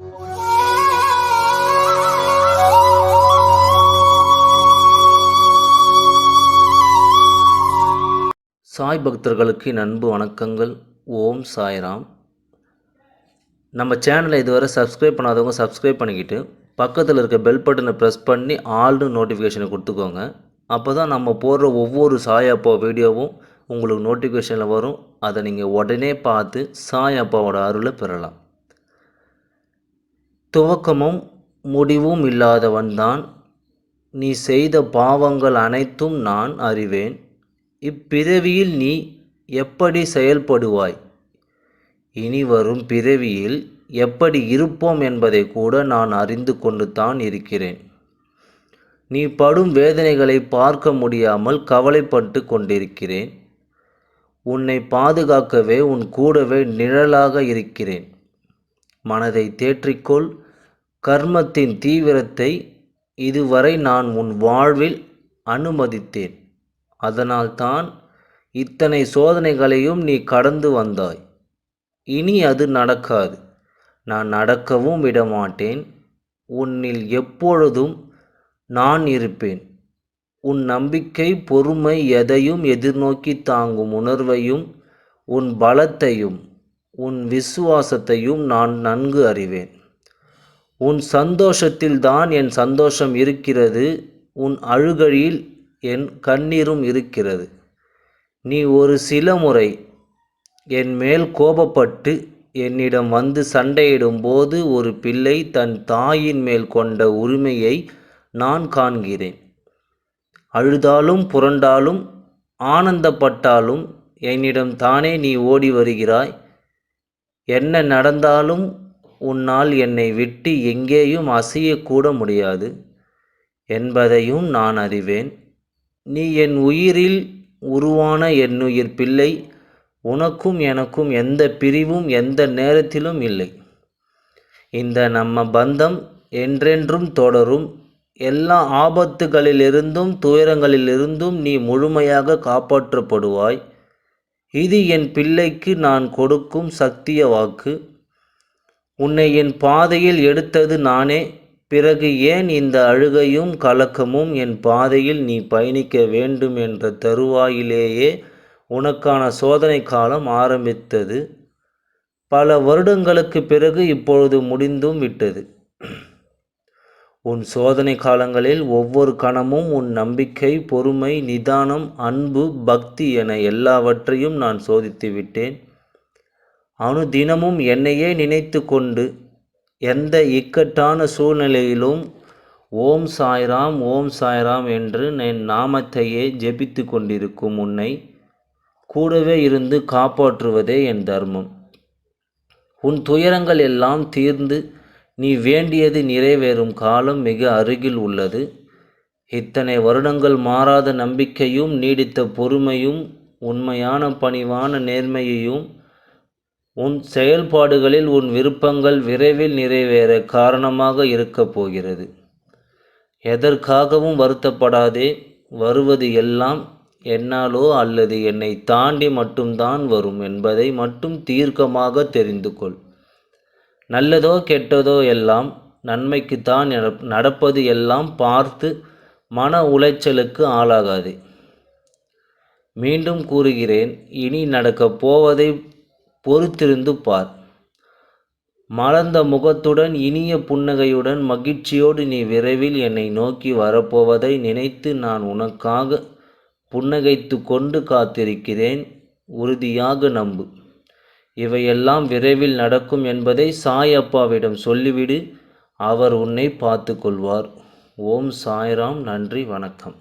சாய் பக்தர்களுக்கு என் அன்பு வணக்கங்கள். ஓம் சாய்ராம். நம்ம சேனலை இதுவரை சப்ஸ்கிரைப் பண்ணாதவங்க சப்ஸ்கிரைப் பண்ணிக்கிட்டு பக்கத்தில் இருக்க பெல் பட்டனை ப்ரெஸ் பண்ணி ஆல்னு நோட்டிஃபிகேஷனை கொடுத்துக்கோங்க. அப்போ தான் நம்ம போடுற ஒவ்வொரு சாய் அப்பா வீடியோவும் உங்களுக்கு நோட்டிஃபிகேஷனில் வரும். அதை நீங்கள் உடனே பார்த்து சாய் அப்பாவோட அருளை பெறலாம். துவக்கமும் முடிவும் இல்லாதவன்தான் நீ செய்த பாவங்கள் அனைத்தும் நான் அறிவேன். இப்பிறவியில் நீ எப்படி செயல்படுவாய், இனி வரும் பிறவியில் எப்படி இருப்போம் என்பதை கூட நான் அறிந்து கொண்டு தான் இருக்கிறேன். நீ படும் வேதனைகளை பார்க்க முடியாமல் கவலைப்பட்டு கொண்டிருக்கிறேன். உன்னை பாதுகாக்கவே உன் கூடவே நிழலாக இருக்கிறேன். மனதை தேற்றிக்கொள். கர்மத்தின் தீவிரத்தை இதுவரை நான் உன் வாழ்வில் அனுமதித்தேன். அதனால்தான் இத்தனை சோதனைகளையும் நீ கடந்து வந்தாய். இனி அது நடக்காது. நான் நடக்கவும் விடமாட்டேன். உன்னில் எப்பொழுதும் நான் இருப்பேன். உன் நம்பிக்கை, பொறுமை, எதையும் எதிர்நோக்கி தாங்கும் உணர்வையும் உன் பலத்தையும் உன் விசுவாசத்தையும் நான் நன்கு அறிவேன். உன் சந்தோஷத்தில்தான் என் சந்தோஷம் இருக்கிறது. உன் அழுகையில் என் கண்ணீரும் இருக்கிறது. நீ ஒரு சில முறை என் மேல் கோபப்பட்டு என்னிடம் வந்து சண்டையிடும் போது ஒரு பிள்ளை தன் தாயின் மேல் கொண்ட உரிமையை நான் காண்கிறேன். அழுதாலும் புரண்டாலும் ஆனந்தப்பட்டாலும் என்னிடம் தானே நீ ஓடி வருகிறாய். என்ன நடந்தாலும் உன்னால் என்னை விட்டு எங்கேயும் அசையக்கூட முடியாது என்பதையும் நான் அறிவேன். நீ என் உயிரில் உருவான என்னுயிர் பிள்ளை. உனக்கும் எனக்கும் எந்த பிரிவும் எந்த நேரத்திலும் இல்லை. இந்த நம்ம பந்தம் என்றென்றும் தொடரும். எல்லா ஆபத்துகளிலிருந்தும் துயரங்களிலிருந்தும் நீ முழுமையாக காப்பாற்றப்படுவாய். இது என் பிள்ளைக்கு நான் கொடுக்கும் சத்திய வாக்கு. உன்னை என் பாதையில் எடுத்தது நானே. பிறகு ஏன் இந்த அழுகையும் கலக்கமும்? என் பாதையில் நீ பயணிக்க வேண்டும் என்ற தருவாயிலேயே உனக்கான சோதனை காலம் ஆரம்பித்தது. பல வருடங்களுக்கு பிறகு இப்பொழுது முடிந்தும் விட்டது. உன் சோதனை காலங்களில் ஒவ்வொரு கணமும் உன் நம்பிக்கை, பொறுமை, நிதானம், அன்பு, பக்தி என எல்லாவற்றையும் நான் சோதித்து விட்டேன். அனுதினமும் என்னையே நினைத்து கொண்டு எந்த இக்கட்டான சூழ்நிலையிலும் ஓம் சாய்ராம் ஓம் சாய்ராம் என்று என் நாமத்தையே ஜெபித்து கொண்டிருக்கும் உன்னை கூடவே இருந்து காப்பாற்றுவதே என் தர்மம். உன் துயரங்கள் எல்லாம் தீர்ந்து நீ வேண்டியது நிறைவேறும் காலம் மிக அருகில் உள்ளது. இத்தனை வருடங்கள் மாறாத நம்பிக்கையும் நீடித்த பொறுமையும் உண்மையான பணிவான நேர்மையையும் உன் செயல்பாடுகளில் உன் விருப்பங்கள் விரைவில் நிறைவேற காரணமாக இருக்கப் போகிறது. எதற்காகவும் வருத்தப்படாதே. வருவது எல்லாம் என்னாலோ அல்லது என்னை தாண்டி மட்டும்தான் வரும் என்பதை மட்டும் தீர்க்கமாக தெரிந்து கொள். நல்லதோ கெட்டதோ எல்லாம் நன்மைக்குத்தான் நடப்பது எல்லாம் பார்த்து மன உளைச்சலுக்கு ஆளாகாதே. மீண்டும் கூறுகிறேன், இனி நடக்கப் போவதை பொறுத்திருந்து பார். மலர்ந்த முகத்துடன் இனிய புன்னகையுடன் மகிழ்ச்சியோடு நீ விரைவில் என்னை நோக்கி வரப்போவதை நினைத்து நான் உனக்காக புன்னகைத்து கொண்டு காத்திருக்கிறேன். உறுதியாக நம்பு. இவையெல்லாம் விரைவில் நடக்கும் என்பதை சாய் அப்பாவிடம் சொல்லிவிடு. அவர் உன்னை பார்த்து கொள்வார். ஓம் சாய்ராம். நன்றி, வணக்கம்.